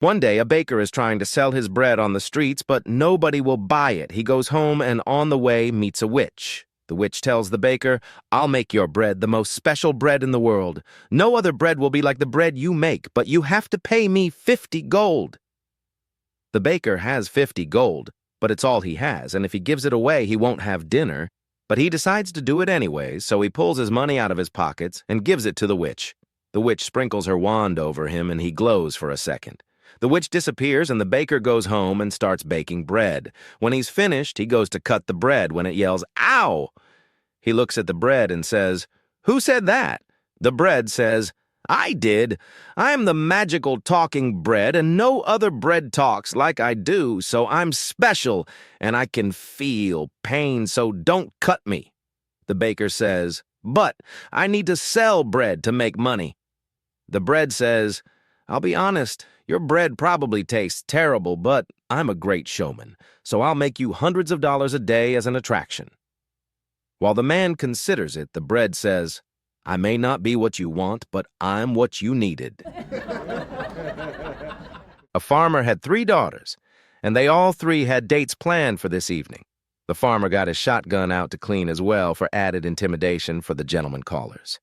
One day, a baker is trying to sell his bread on the streets, but nobody will buy it. He goes home and on the way meets a witch. The witch tells the baker, "I'll make your bread the most special bread in the world. No other bread will be like the bread you make, but you have to pay me 50 gold. The baker has 50 gold, but it's all he has, and if he gives it away, he won't have dinner. But he decides to do it anyways, so he pulls his money out of his pockets and gives it to the witch. The witch sprinkles her wand over him, and he glows for a second. The witch disappears, and the baker goes home and starts baking bread. When he's finished, he goes to cut the bread when it yells, "Ow!" He looks at the bread and says, "Who said that?" The bread says, "I did. I am the magical talking bread, and no other bread talks like I do, so I'm special, and I can feel pain, so don't cut me." The baker says, "But I need to sell bread to make money." The bread says, "I'll be honest, your bread probably tastes terrible, but I'm a great showman, so I'll make you hundreds of dollars a day as an attraction." While the man considers it, the bread says, "I may not be what you want, but I'm what you needed." A farmer had 3 daughters, and they all 3 had dates planned for this evening. The farmer got his shotgun out to clean as well for added intimidation for the gentleman callers.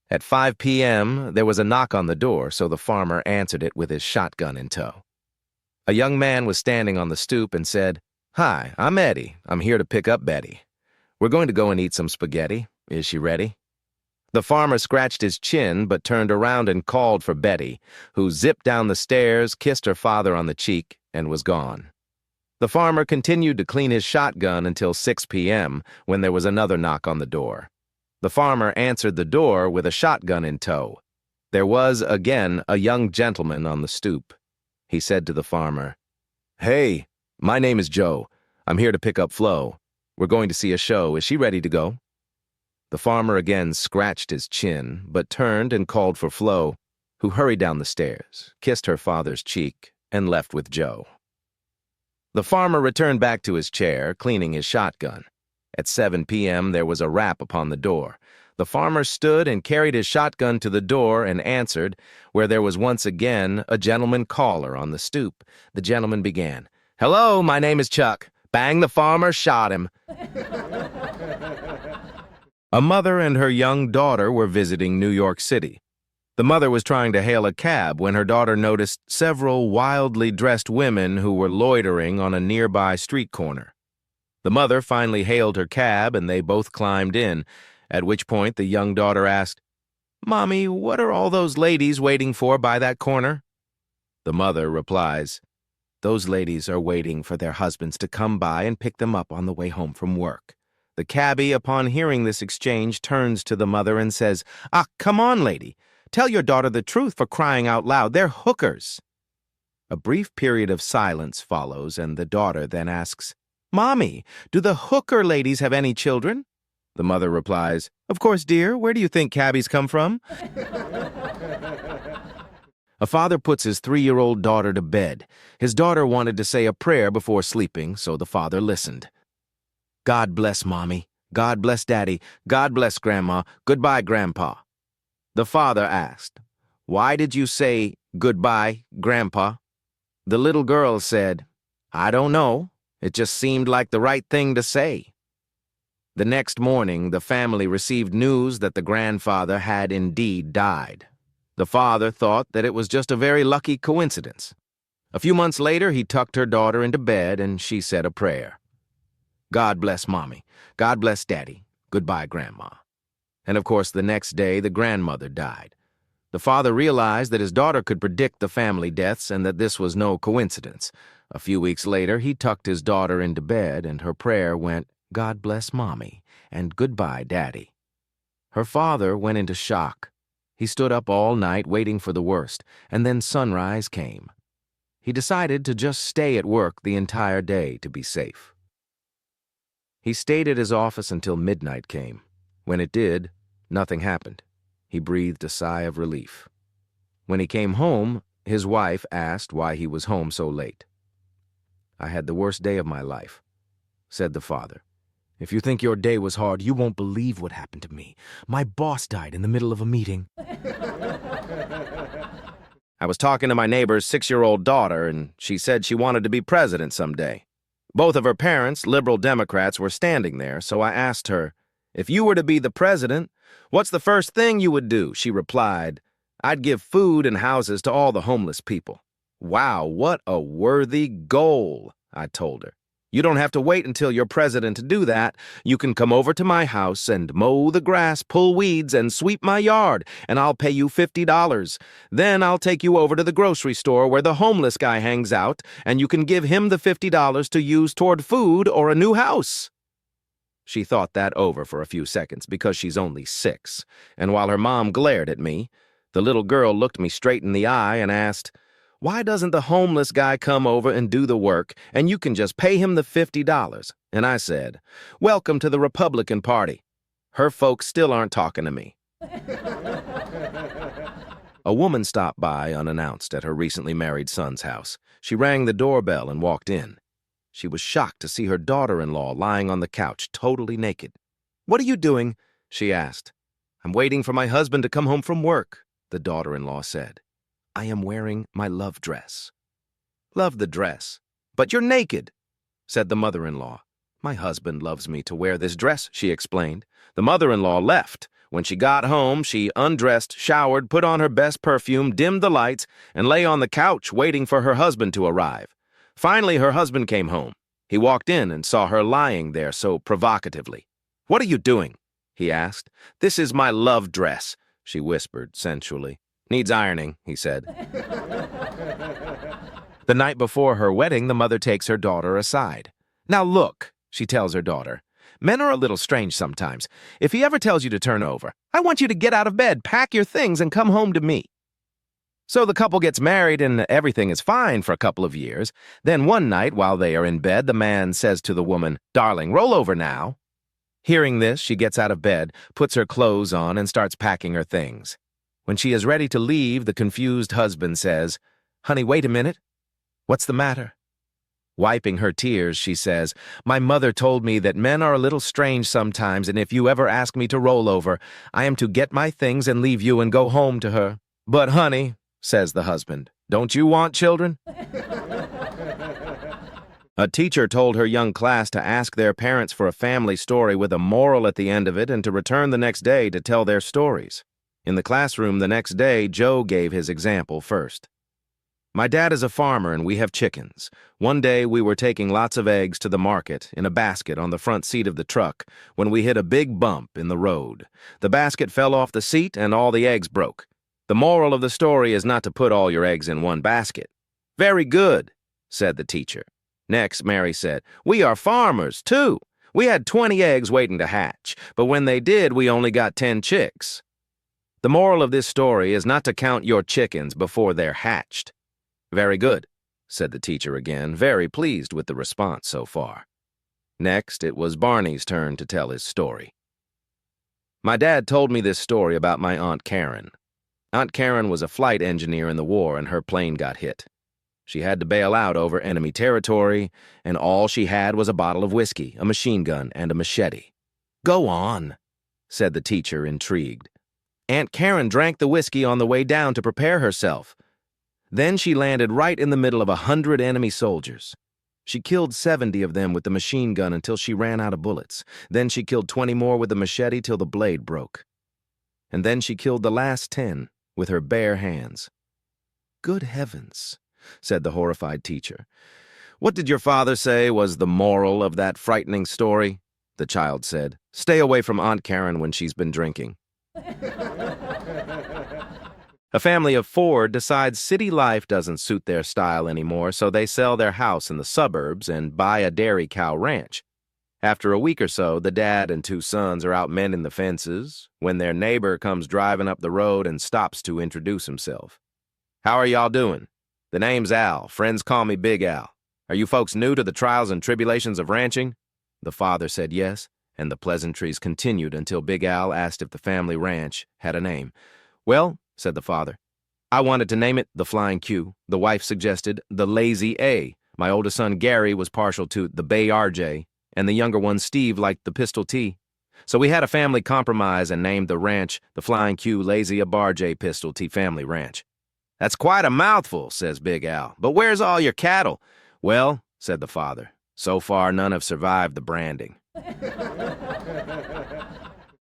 At 5 p.m., there was a knock on the door, so the farmer answered it with his shotgun in tow. A young man was standing on the stoop and said, "Hi, I'm Eddie. I'm here to pick up Betty. We're going to go and eat some spaghetti. Is she ready?" The farmer scratched his chin but turned around and called for Betty, who zipped down the stairs, kissed her father on the cheek, and was gone. The farmer continued to clean his shotgun until 6 p.m. when there was another knock on the door. The farmer answered the door with a shotgun in tow. There was, again, a young gentleman on the stoop. He said to the farmer, "Hey, my name is Joe. I'm here to pick up Flo. We're going to see a show. Is she ready to go?" The farmer again scratched his chin, but turned and called for Flo, who hurried down the stairs, kissed her father's cheek, and left with Joe. The farmer returned back to his chair, cleaning his shotgun. At 7 p.m., there was a rap upon the door. The farmer stood and carried his shotgun to the door and answered, where there was once again a gentleman caller on the stoop. The gentleman began, "Hello, my name is Chuck. Bang, the farmer shot him." A mother and her young daughter were visiting New York City. The mother was trying to hail a cab when her daughter noticed several wildly dressed women who were loitering on a nearby street corner. The mother finally hailed her cab and they both climbed in, at which point the young daughter asked, "Mommy, what are all those ladies waiting for by that corner?" The mother replies, "Those ladies are waiting for their husbands to come by and pick them up on the way home from work." The cabbie, upon hearing this exchange, turns to the mother and says, "Ah, come on, lady. Tell your daughter the truth, for crying out loud. They're hookers." A brief period of silence follows, and the daughter then asks, "Mommy, do the hooker ladies have any children?" The mother replies, "Of course, dear. Where do you think cabbies come from?" A father puts his 3-year-old daughter to bed. His daughter wanted to say a prayer before sleeping, so the father listened. "God bless Mommy. God bless Daddy. God bless Grandma. Goodbye, Grandpa." The father asked, "Why did you say goodbye, Grandpa?" The little girl said, "I don't know. It just seemed like the right thing to say." The next morning, the family received news that the grandfather had indeed died. The father thought that it was just a very lucky coincidence. A few months later, he tucked her daughter into bed and she said a prayer. "God bless Mommy. God bless Daddy. Goodbye, Grandma." And of course, the next day, the grandmother died. The father realized that his daughter could predict the family deaths and that this was no coincidence. A few weeks later, he tucked his daughter into bed and her prayer went, "God bless Mommy, and goodbye, Daddy." Her father went into shock. He stood up all night waiting for the worst, and then sunrise came. He decided to just stay at work the entire day to be safe. He stayed at his office until midnight came. When it did, nothing happened. He breathed a sigh of relief. When he came home, his wife asked why he was home so late. "I had the worst day of my life," said the father. "If you think your day was hard, you won't believe what happened to me. My boss died in the middle of a meeting." I was talking to my neighbor's 6-year-old daughter, and she said she wanted to be president someday. Both of her parents, liberal Democrats, were standing there, so I asked her, "If you were to be the president, what's the first thing you would do?" She replied, "I'd give food and houses to all the homeless people." "Wow, what a worthy goal," I told her. "You don't have to wait until you're president to do that. You can come over to my house and mow the grass, pull weeds, and sweep my yard, and I'll pay you $50. Then I'll take you over to the grocery store where the homeless guy hangs out, and you can give him the $50 to use toward food or a new house." She thought that over for a few seconds because she's only 6, and while her mom glared at me, the little girl looked me straight in the eye and asked, "Why doesn't the homeless guy come over and do the work, and you can just pay him the $50? And I said, "Welcome to the Republican Party." Her folks still aren't talking to me. A woman stopped by unannounced at her recently married son's house. She rang the doorbell and walked in. She was shocked to see her daughter-in-law lying on the couch, totally naked. "What are you doing?" she asked. "I'm waiting for my husband to come home from work," the daughter-in-law said. "I am wearing my love dress." "Love the dress. But you're naked," said the mother-in-law. "My husband loves me to wear this dress," she explained. The mother-in-law left. When she got home, she undressed, showered, put on her best perfume, dimmed the lights, and lay on the couch waiting for her husband to arrive. Finally, her husband came home. He walked in and saw her lying there so provocatively. "What are you doing?" he asked. "This is my love dress," she whispered sensually. "Needs ironing," he said. The night before her wedding, the mother takes her daughter aside. "Now look," she tells her daughter, "men are a little strange sometimes. If he ever tells you to turn over, I want you to get out of bed, pack your things, and come home to me." So the couple gets married and everything is fine for a couple of years. Then one night, while they are in bed, the man says to the woman, "Darling, roll over now." Hearing this, she gets out of bed, puts her clothes on, and starts packing her things. When she is ready to leave, the confused husband says, "Honey, wait a minute. What's the matter?" Wiping her tears, she says, "My mother told me that men are a little strange sometimes, and if you ever ask me to roll over, I am to get my things and leave you and go home to her." "But, honey," says the husband, "don't you want children?" A teacher told her young class to ask their parents for a family story with a moral at the end of it and to return the next day to tell their stories. In the classroom the next day, Joe gave his example first. "My dad is a farmer and we have chickens. One day we were taking lots of eggs to the market in a basket on the front seat of the truck when we hit a big bump in the road. The basket fell off the seat and all the eggs broke. The moral of the story is not to put all your eggs in one basket." "Very good," said the teacher. Next, Mary said, "We are farmers, too. We had 20 eggs waiting to hatch, but when they did, we only got 10 chicks. The moral of this story is not to count your chickens before they're hatched." "Very good," said the teacher again, very pleased with the response so far. Next, it was Barney's turn to tell his story. "My dad told me this story about my Aunt Karen. Aunt Karen was a flight engineer in the war and her plane got hit. She had to bail out over enemy territory, and all she had was a bottle of whiskey, a machine gun, and a machete." "Go on," said the teacher, intrigued. "Aunt Karen drank the whiskey on the way down to prepare herself. Then she landed right in the middle of 100 enemy soldiers. She killed 70 of them with the machine gun until she ran out of bullets. Then she killed 20 more with the machete till the blade broke. And then she killed the last 10 with her bare hands." "Good heavens," said the horrified teacher. "What did your father say was the moral of that frightening story?" The child said, "Stay away from Aunt Karen when she's been drinking." A family of 4 decides city life doesn't suit their style anymore, so they sell their house in the suburbs and buy a dairy cow ranch. After a week or so, the dad and 2 sons are out mending the fences when their neighbor comes driving up the road and stops to introduce himself. "How are y'all doing? The name's Al. Friends call me Big Al. Are you folks new to the trials and tribulations of ranching?" The father said yes, and the pleasantries continued until Big Al asked if the family ranch had a name. "Well," said the father, "I wanted to name it the Flying Q. The wife suggested the Lazy A. My oldest son Gary was partial to the Bay RJ, and the younger one Steve liked the Pistol T. So we had a family compromise and named the ranch the Flying Q Lazy Abarjay Pistol T Family Ranch." "That's quite a mouthful," says Big Al. "But where's all your cattle?" "Well," said the father, "so far none have survived the branding."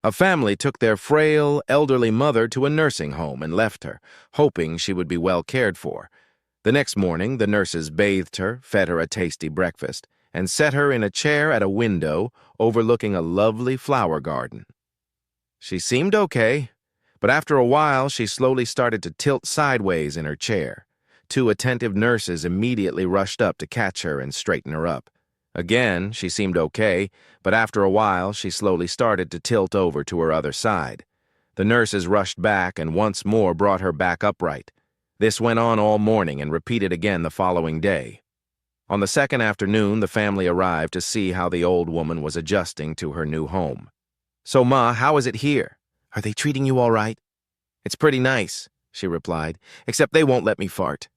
A family took their frail, elderly mother to a nursing home and left her, hoping she would be well cared for. The next morning, the nurses bathed her, fed her a tasty breakfast, and set her in a chair at a window overlooking a lovely flower garden. She seemed okay, but after a while she slowly started to tilt sideways in her chair. Two attentive nurses immediately rushed up to catch her and straighten her up. Again, she seemed okay, but after a while she slowly started to tilt over to her other side. The nurses rushed back and once more brought her back upright. This went on all morning and repeated again the following day. On the second afternoon, the family arrived to see how the old woman was adjusting to her new home. "So, Ma, how is it here? Are they treating you all right?" "It's pretty nice," she replied, "except they won't let me fart."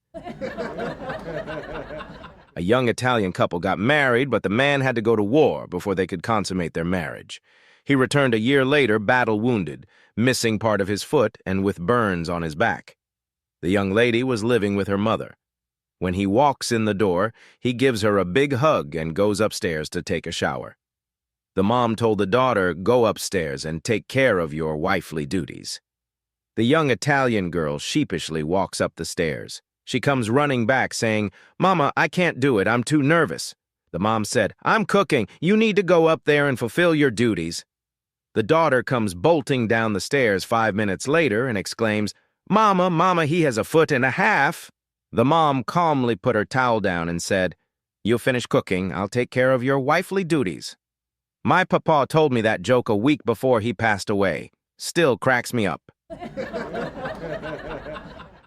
A young Italian couple got married, but the man had to go to war before they could consummate their marriage. He returned a year later battle-wounded, missing part of his foot and with burns on his back. The young lady was living with her mother. When he walks in the door, he gives her a big hug and goes upstairs to take a shower. The mom told the daughter, "Go upstairs and take care of your wifely duties." The young Italian girl sheepishly walks up the stairs. She comes running back saying, "Mama, I can't do it. I'm too nervous." The mom said, "I'm cooking. You need to go up there and fulfill your duties." The daughter comes bolting down the stairs 5 minutes later and exclaims, Mama, he has a foot and a half." The mom calmly put her towel down and said, "You finish cooking. I'll take care of your wifely duties." My papa told me that joke a week before he passed away. Still cracks me up.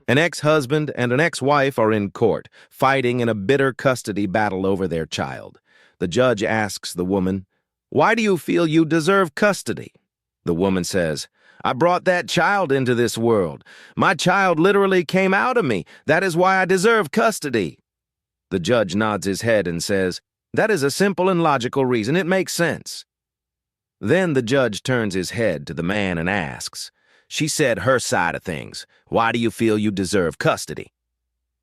An ex-husband and an ex-wife are in court, fighting in a bitter custody battle over their child. The judge asks the woman, "Why do you feel you deserve custody?" The woman says, "I brought that child into this world. My child literally came out of me. That is why I deserve custody." The judge nods his head and says, "That is a simple and logical reason. It makes sense." Then the judge turns his head to the man and asks, "She said her side of things. Why do you feel you deserve custody?"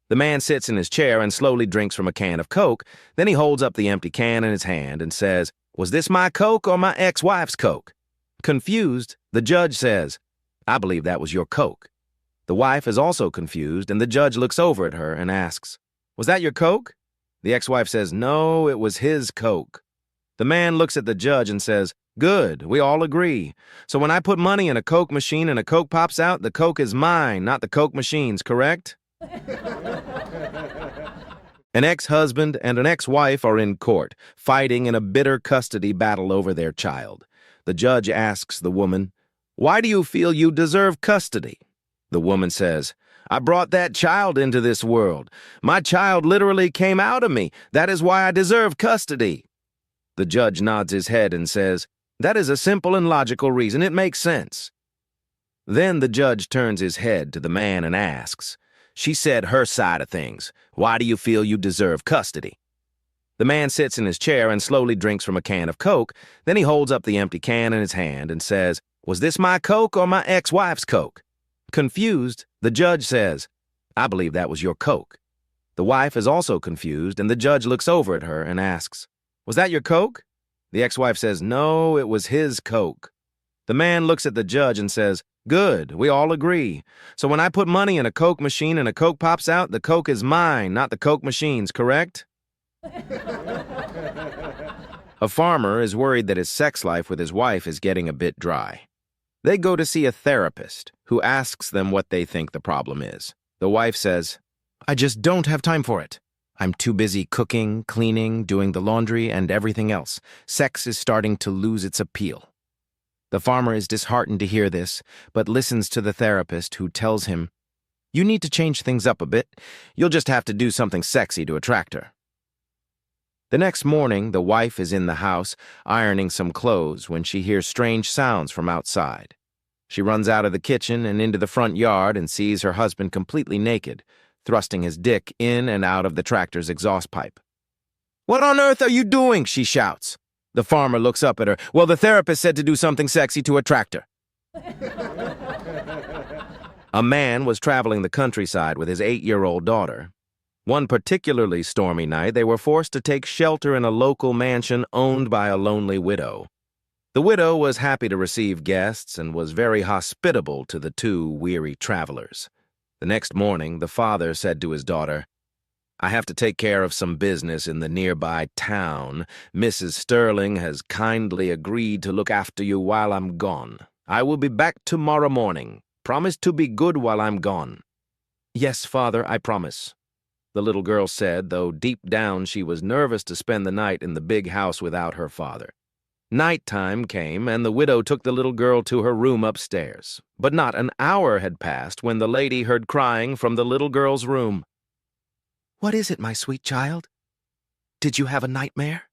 The man sits in his chair and slowly drinks from a can of Coke. Then he holds up the empty can in his hand and says, "Was this my Coke or my ex-wife's Coke?" Confused, the judge says, "I believe that was your Coke." The wife is also confused, and the judge looks over at her and asks, "Was that your Coke?" The ex-wife says, "No, it was his Coke." The man looks at the judge and says, "Good, we all agree. So when I put money in a Coke machine and a Coke pops out, the Coke is mine, not the Coke machine's, correct?" An ex-husband and an ex-wife are in court, fighting in a bitter custody battle over their child. The judge asks the woman, "Why do you feel you deserve custody?" The woman says, "I brought that child into this world. My child literally came out of me. That is why I deserve custody." The judge nods his head and says, "That is a simple and logical reason. It makes sense." Then the judge turns his head to the man and asks, "She said her side of things. Why do you feel you deserve custody?" The man sits in his chair and slowly drinks from a can of Coke. Then he holds up the empty can in his hand and says, "Was this my Coke or my ex-wife's Coke?" Confused, the judge says, "I believe that was your Coke." The wife is also confused, and the judge looks over at her and asks, "Was that your Coke?" The ex-wife says, "No, it was his Coke." The man looks at the judge and says, "Good, we all agree. So when I put money in a Coke machine and a Coke pops out, the Coke is mine, not the Coke machine's, correct?" A farmer is worried that his sex life with his wife is getting a bit dry. They go to see a therapist who asks them what they think the problem is. The wife says, "I just don't have time for it. I'm too busy cooking, cleaning, doing the laundry, and everything else. Sex is starting to lose its appeal." The farmer is disheartened to hear this, but listens to the therapist who tells him, "You need to change things up a bit. You'll just have to do something sexy to attract her." The next morning, the wife is in the house, ironing some clothes, when she hears strange sounds from outside. She runs out of the kitchen and into the front yard and sees her husband completely naked, thrusting his dick in and out of the tractor's exhaust pipe. "What on earth are you doing?" she shouts. The farmer looks up at her. "Well, the therapist said to do something sexy to attract her." A man was traveling the countryside with his 8-year-old daughter. One particularly stormy night, they were forced to take shelter in a local mansion owned by a lonely widow. The widow was happy to receive guests and was very hospitable to the two weary travelers. The next morning, the father said to his daughter, "I have to take care of some business in the nearby town. Mrs. Sterling has kindly agreed to look after you while I'm gone. I will be back tomorrow morning. Promise to be good while I'm gone." "Yes, father, I promise," the little girl said, though deep down she was nervous to spend the night in the big house without her father. Nighttime came, and the widow took the little girl to her room upstairs. But not an hour had passed when the lady heard crying from the little girl's room. "What is it, my sweet child? Did you have a nightmare?"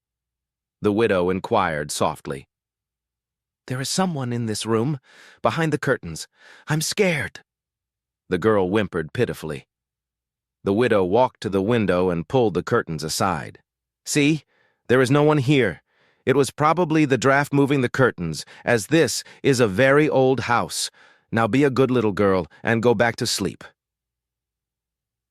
the widow inquired softly. "There is someone in this room, behind the curtains. I'm scared," the girl whimpered pitifully. The widow walked to the window and pulled the curtains aside. "See, there is no one here. It was probably the draft moving the curtains, as this is a very old house. Now be a good little girl and go back to sleep."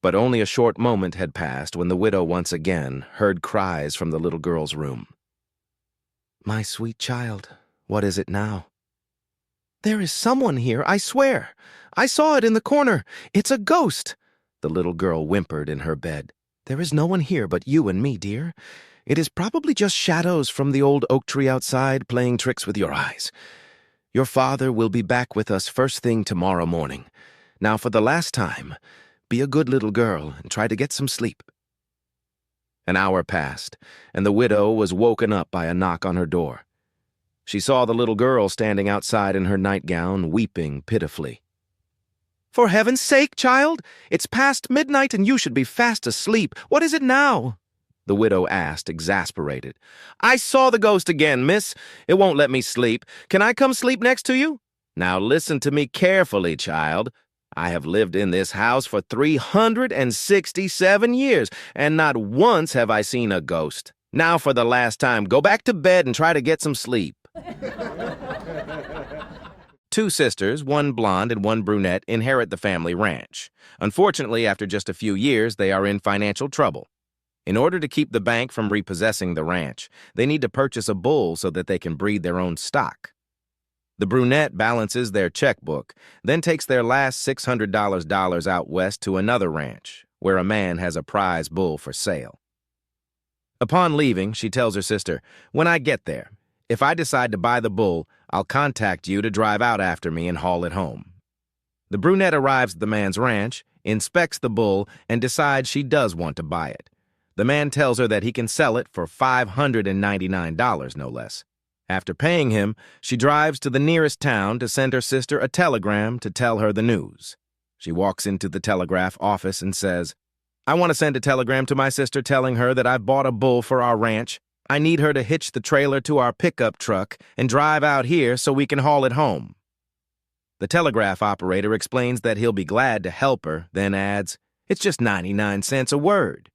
But only a short moment had passed when the widow once again heard cries from the little girl's room. "My sweet child, what is it now?" "There is someone here, I swear. I saw it in the corner. It's a ghost," the little girl whimpered in her bed. "There is no one here but you and me, dear. It is probably just shadows from the old oak tree outside playing tricks with your eyes. Your father will be back with us first thing tomorrow morning. Now for the last time, be a good little girl and try to get some sleep." An hour passed, and the widow was woken up by a knock on her door. She saw the little girl standing outside in her nightgown, weeping pitifully. "For heaven's sake, child! It's past midnight and you should be fast asleep. What is it now?" the widow asked, exasperated. "I saw the ghost again, miss. It won't let me sleep. Can I come sleep next to you?" "Now listen to me carefully, child. I have lived in this house for 367 years, and not once have I seen a ghost. Now for the last time, go back to bed and try to get some sleep." Two sisters, one blonde and one brunette, inherit the family ranch. Unfortunately, after just a few years, they are in financial trouble. In order to keep the bank from repossessing the ranch, they need to purchase a bull so that they can breed their own stock. The brunette balances their checkbook, then takes their last $600 out west to another ranch, where a man has a prize bull for sale. Upon leaving, she tells her sister, "When I get there, if I decide to buy the bull, I'll contact you to drive out after me and haul it home." The brunette arrives at the man's ranch, inspects the bull, and decides she does want to buy it. The man tells her that he can sell it for $599, no less. After paying him, she drives to the nearest town to send her sister a telegram to tell her the news. She walks into the telegraph office and says, "I want to send a telegram to my sister telling her that I've bought a bull for our ranch. I need her to hitch the trailer to our pickup truck and drive out here so we can haul it home." The telegraph operator explains that he'll be glad to help her, then adds, "It's just 99 cents a word."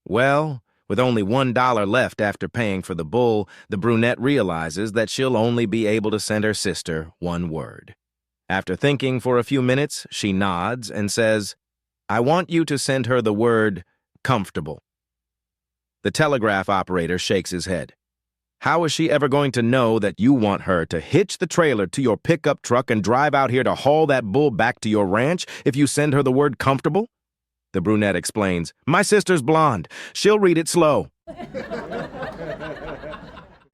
Well, with only $1 left after paying for the bull, the brunette realizes that she'll only be able to send her sister one word. After thinking for a few minutes, she nods and says, "I want you to send her the word comfortable." The telegraph operator shakes his head. "How is she ever going to know that you want her to hitch the trailer to your pickup truck and drive out here to haul that bull back to your ranch if you send her the word comfortable?" The brunette explains, "My sister's blonde. She'll read it slow."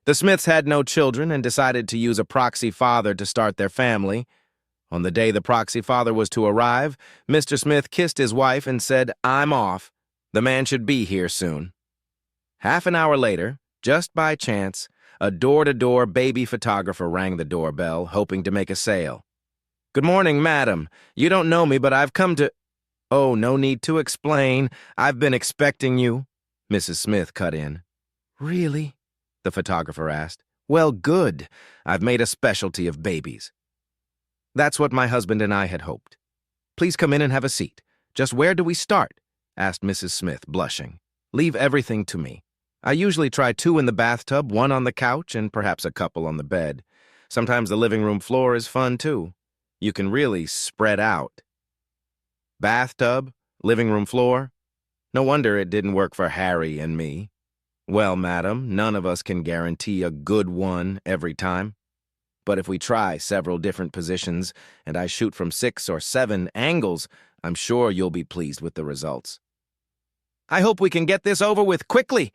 The Smiths had no children and decided to use a proxy father to start their family. On the day the proxy father was to arrive, Mr. Smith kissed his wife and said, "I'm off. The man should be here soon." Half an hour later, just by chance, a door-to-door baby photographer rang the doorbell, hoping to make a sale. "Good morning, madam. You don't know me, but I've come to—" "Oh, no need to explain. I've been expecting you," Mrs. Smith cut in. "Really?" the photographer asked. "Well, good. I've made a specialty of babies." "That's what my husband and I had hoped. Please come in and have a seat. Just where do we start?" asked Mrs. Smith, blushing. "Leave everything to me. I usually try 2 in the bathtub, 1 on the couch, and perhaps a couple on the bed. Sometimes the living room floor is fun, too. You can really spread out. Bathtub, living room floor. No wonder it didn't work for Harry and me. Well, madam, none of us can guarantee a good one every time. But if we try several different positions and I shoot from 6 or 7 angles, I'm sure you'll be pleased with the results. I hope we can get this over with quickly,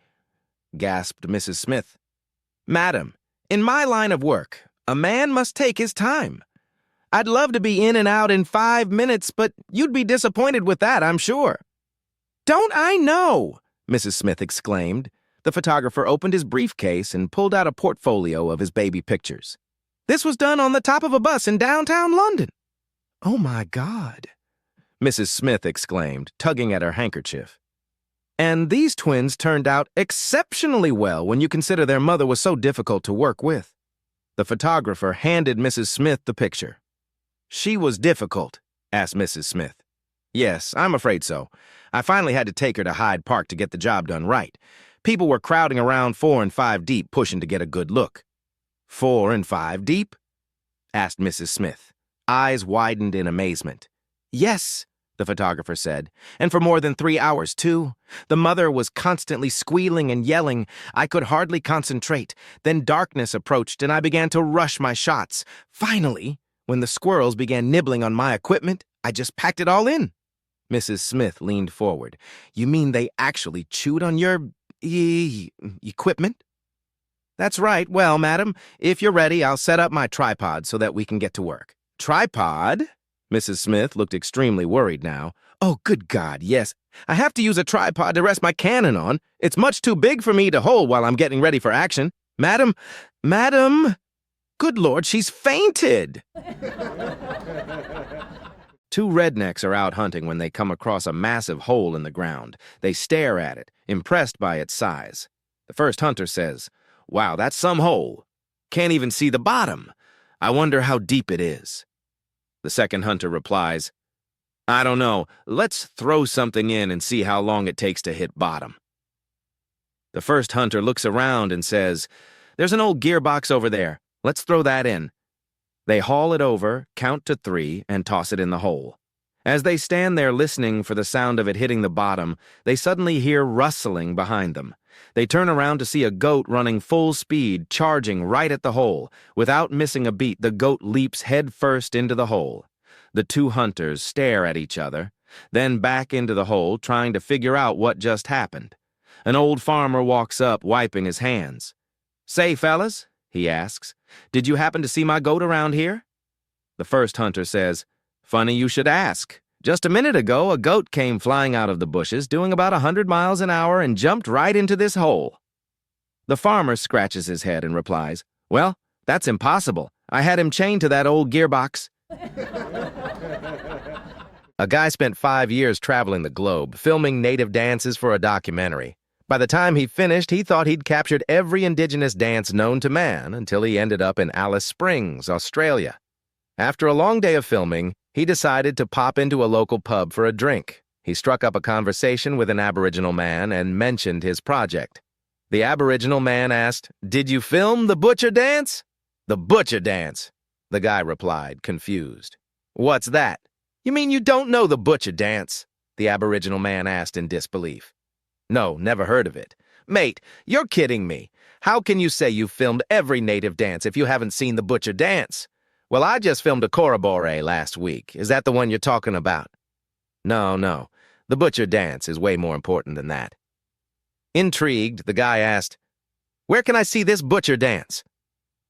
gasped Mrs. Smith. Madam, in my line of work, a man must take his time. I'd love to be in and out in 5 minutes, but you'd be disappointed with that, I'm sure. Don't I know? Mrs. Smith exclaimed. The photographer opened his briefcase and pulled out a portfolio of his baby pictures. This was done on the top of a bus in downtown London. Oh, my God, Mrs. Smith exclaimed, tugging at her handkerchief. And these twins turned out exceptionally well when you consider their mother was so difficult to work with. The photographer handed Mrs. Smith the picture. She was difficult, asked Mrs. Smith. Yes, I'm afraid so. I finally had to take her to Hyde Park to get the job done right. People were crowding around 4 and 5 deep, pushing to get a good look. 4 and 5 deep? Asked Mrs. Smith. Eyes widened in amazement. Yes, the photographer said, and for more than 3 hours, too. The mother was constantly squealing and yelling. I could hardly concentrate. Then darkness approached, and I began to rush my shots. Finally, when the squirrels began nibbling on my equipment, I just packed it all in. Mrs. Smith leaned forward. You mean they actually chewed on your equipment? That's right. Well, madam, if you're ready, I'll set up my tripod so that we can get to work. Tripod? Mrs. Smith looked extremely worried now. Oh, good God, yes. I have to use a tripod to rest my cannon on. It's much too big for me to hold while I'm getting ready for action. Madam! Good Lord, she's fainted! 2 rednecks are out hunting when they come across a massive hole in the ground. They stare at it, impressed by its size. The first hunter says, Wow, that's some hole. Can't even see the bottom. I wonder how deep it is. The second hunter replies, I don't know. Let's throw something in and see how long it takes to hit bottom. The first hunter looks around and says, There's an old gearbox over there. Let's throw that in. They haul it over, count to 3, and toss it in the hole. As they stand there listening for the sound of it hitting the bottom, they suddenly hear rustling behind them. They turn around to see a goat running full speed, charging right at the hole. Without missing a beat, the goat leaps head first into the hole. The 2 hunters stare at each other, then back into the hole, trying to figure out what just happened. An old farmer walks up, wiping his hands. Say, fellas, he asks, did you happen to see my goat around here? The first hunter says, Funny you should ask. Just a minute ago, a goat came flying out of the bushes, doing about 100 miles an hour, and jumped right into this hole. The farmer scratches his head and replies, Well, that's impossible. I had him chained to that old gearbox. A guy spent 5 years traveling the globe, filming native dances for a documentary. By the time he finished, he thought he'd captured every indigenous dance known to man until he ended up in Alice Springs, Australia. After a long day of filming, he decided to pop into a local pub for a drink. He struck up a conversation with an Aboriginal man and mentioned his project. The Aboriginal man asked, Did you film the butcher dance? The butcher dance, the guy replied, confused. What's that? You mean you don't know the butcher dance? The Aboriginal man asked in disbelief. No, never heard of it. Mate, you're kidding me. How can you say you filmed every native dance if you haven't seen the butcher dance? Well, I just filmed a corroboree last week. Is that the one you're talking about? No. The butcher dance is way more important than that. Intrigued, the guy asked, Where can I see this butcher dance?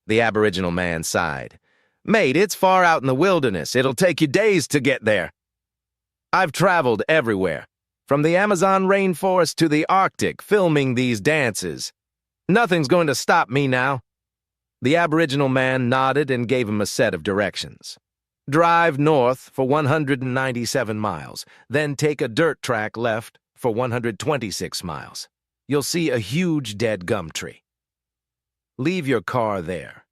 The Aboriginal man sighed. Mate, it's far out in the wilderness. It'll take you days to get there. I've traveled everywhere, from the Amazon rainforest to the Arctic, filming these dances. Nothing's going to stop me now. The Aboriginal man nodded and gave him a set of directions. Drive north for 197 miles, then take a dirt track left for 126 miles. You'll see a huge dead gum tree. Leave your car there.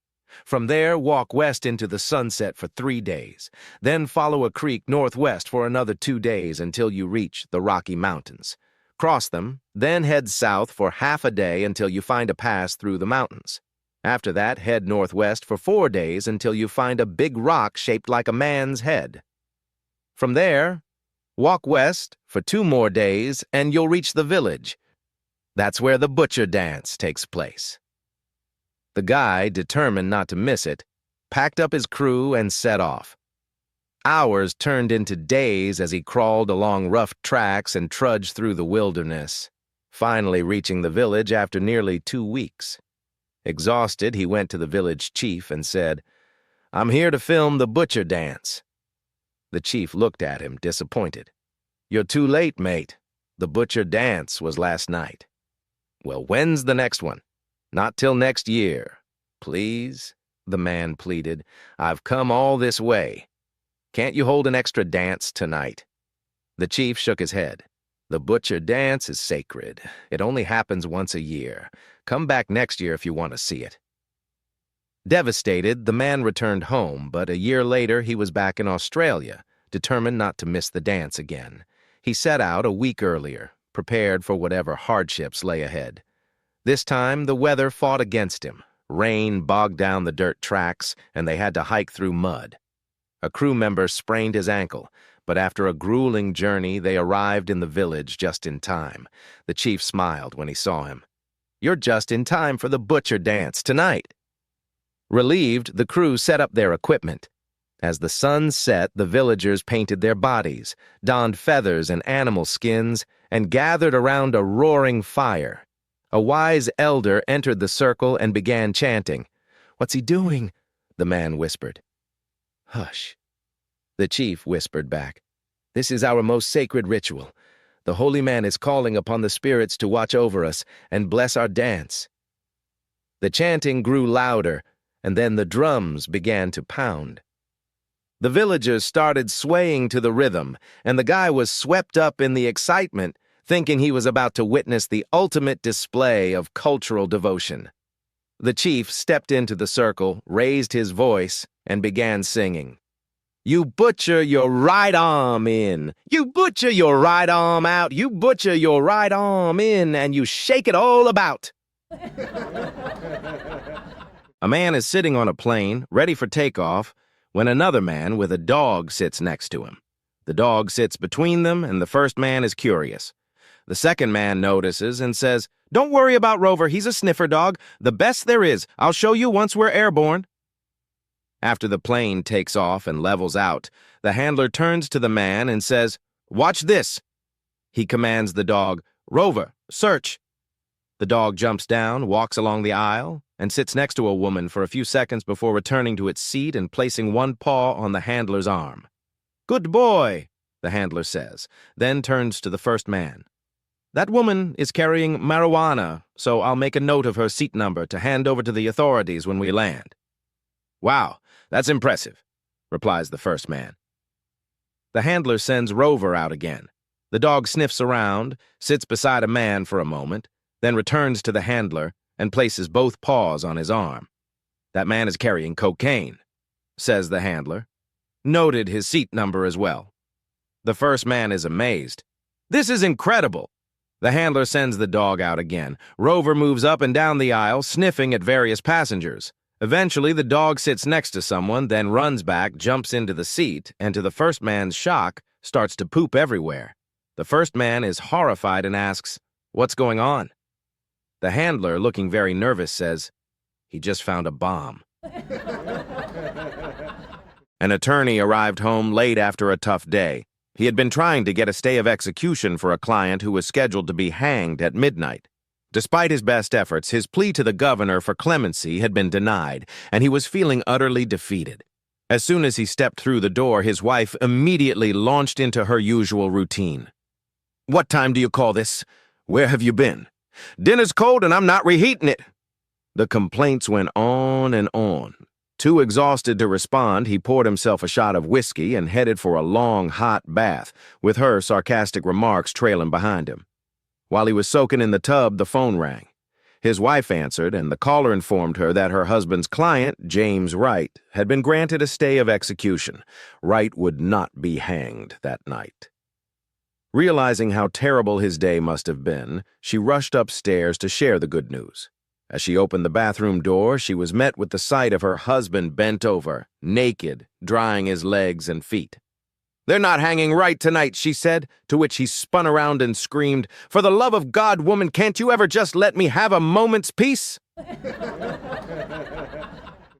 From there, walk west into the sunset for 3 days, then follow a creek northwest for another 2 days until you reach the Rocky Mountains. Cross them, then head south for half a day until you find a pass through the mountains. After that, head northwest for 4 days until you find a big rock shaped like a man's head. From there, walk west for 2 more days and you'll reach the village. That's where the butcher dance takes place. The guy, determined not to miss it, packed up his crew and set off. Hours turned into days as he crawled along rough tracks and trudged through the wilderness, finally reaching the village after nearly 2 weeks. Exhausted, he went to the village chief and said, "I'm here to film the butcher dance." The chief looked at him, disappointed. "You're too late, mate. The butcher dance was last night." "Well, when's the next one?" "Not till next year." "Please," the man pleaded. "I've come all this way. Can't you hold an extra dance tonight?" The chief shook his head. "The butcher dance is sacred. It only happens once a year. Come back next year if you want to see it." Devastated, the man returned home, but a year later he was back in Australia, determined not to miss the dance again. He set out a week earlier, prepared for whatever hardships lay ahead. This time, the weather fought against him. Rain bogged down the dirt tracks, and they had to hike through mud. A crew member sprained his ankle, but after a grueling journey, they arrived in the village just in time. The chief smiled when he saw him. "You're just in time for the butcher dance tonight." Relieved, the crew set up their equipment. As the sun set, the villagers painted their bodies, donned feathers and animal skins, and gathered around a roaring fire. A wise elder entered the circle and began chanting. "What's he doing?" the man whispered. "Hush," the chief whispered back. "This is our most sacred ritual. The holy man is calling upon the spirits to watch over us and bless our dance." The chanting grew louder, and then the drums began to pound. The villagers started swaying to the rhythm, and the guy was swept up in the excitement, thinking he was about to witness the ultimate display of cultural devotion. The chief stepped into the circle, raised his voice, and began singing. "You butcher your right arm in. You butcher your right arm out. You butcher your right arm in, and you shake it all about." A man is sitting on a plane, ready for takeoff, when another man with a dog sits next to him. The dog sits between them, and the first man is curious. The second man notices and says, "Don't worry about Rover, he's a sniffer dog. The best there is. I'll show you once we're airborne." After the plane takes off and levels out, the handler turns to the man and says, "Watch this." He commands the dog, "Rover, search." The dog jumps down, walks along the aisle, and sits next to a woman for a few seconds before returning to its seat and placing one paw on the handler's arm. "Good boy," the handler says, then turns to the first man. "That woman is carrying marijuana, so I'll make a note of her seat number to hand over to the authorities when we land." "Wow, that's impressive," replies the first man. The handler sends Rover out again. The dog sniffs around, sits beside a man for a moment, then returns to the handler and places both paws on his arm. "That man is carrying cocaine," says the handler. Noted his seat number as well. The first man is amazed. "This is incredible." The handler sends the dog out again. Rover moves up and down the aisle, sniffing at various passengers. Eventually, the dog sits next to someone, then runs back, jumps into the seat, and to the first man's shock, starts to poop everywhere. The first man is horrified and asks, "What's going on?" The handler, looking very nervous, says, "He just found a bomb." An attorney arrived home late after a tough day. He had been trying to get a stay of execution for a client who was scheduled to be hanged at midnight. Despite his best efforts, his plea to the governor for clemency had been denied, and he was feeling utterly defeated. As soon as he stepped through the door, his wife immediately launched into her usual routine. "What time do you call this? Where have you been? Dinner's cold and I'm not reheating it." The complaints went on and on. Too exhausted to respond, he poured himself a shot of whiskey and headed for a long, hot bath, with her sarcastic remarks trailing behind him. While he was soaking in the tub, the phone rang. His wife answered, and the caller informed her that her husband's client, James Wright, had been granted a stay of execution. Wright would not be hanged that night. Realizing how terrible his day must have been, she rushed upstairs to share the good news. As she opened the bathroom door, she was met with the sight of her husband bent over, naked, drying his legs and feet. "They're not hanging right tonight," she said, to which he spun around and screamed, "For the love of God, woman, can't you ever just let me have a moment's peace?"